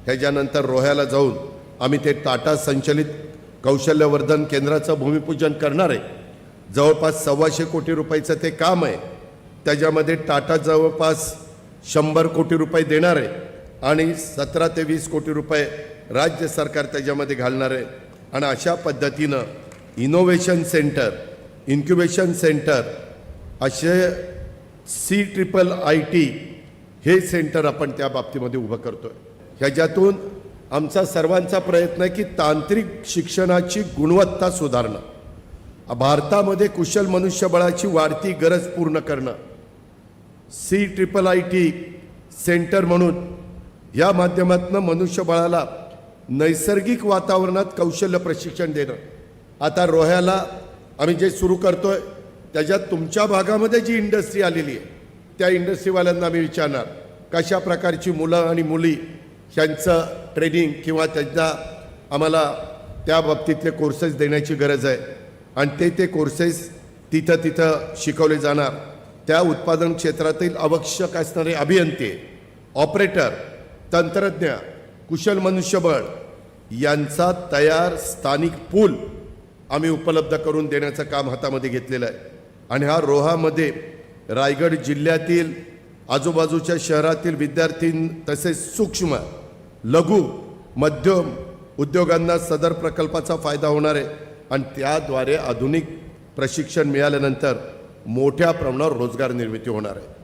ह्याच्यानंतर रोह्याला जाऊन आम्ही ते टाटा संचलित कौशल्यवर्धन केंद्राचं भूमिपूजन करणार आहे। जवळपास 125 कोटी रुपयाचं ते काम आहे। त्याच्यामध्ये टाटा जवळपास 100 कोटी रुपये देणार आहे आणि 17 ते 20 कोटी रुपये राज्य सरकार त्याच्यामध्ये घालणार आहे। आणि अशा पद्धतीनं इनोव्हेशन सेंटर, इन्क्युबेशन सेंटर असे CIIIT हे सेंटर आपण त्या बाबतीमध्ये उभं करतोय। ह्याच्यातून आमचा सर्वांचा प्रयत्न आहे की तांत्रिक शिक्षणाची गुणवत्ता सुधारणं, भारतामध्ये कुशल मनुष्यबळाची वाढती गरज पूर्ण करणं, CIIIT सेंटर म्हणून या माध्यमातून मनुष्यबळाला नैसर्गिक वातावरणात कौशल्य प्रशिक्षण देणं। आता रोह्याला आम्ही जे सुरू करतोय त्याच्यात तुमच्या भागामध्ये जी इंडस्ट्री आलेली आहे त्या इंडस्ट्रीवाल्यांना आम्ही विचारणार कशा प्रकारची मुलं आणि मुली ह्यांचं ट्रेनिंग किंवा त्यांना आम्हाला त्या बाबतीतले कोर्सेस देण्याची गरज आहे आणि ते कोर्सेस तिथं शिकवले जाणार। त्या उत्पादन क्षेत्रातील आवश्यक असणारे अभियंते, ऑपरेटर, तंत्रज्ञ, कुशल मनुष्यबळ यांचा तयार स्थानिक पूल आम्ही उपलब्ध करून देण्याचं काम हातामध्ये घेतलेलं आहे। आणि हा रोहामध्ये रायगड जिल्ह्यातील आजूबाजूच्या शहरातील विद्यार्थी तसेच सूक्ष्म, लघु, मध्यम उद्योगांना सदर प्रकल्पाचा फायदा होणार आहे आणि त्याद्वारे आधुनिक प्रशिक्षण मिळाल्यानंतर मोठ्या प्रमाणावर रोजगार निर्मिती होणार आहे।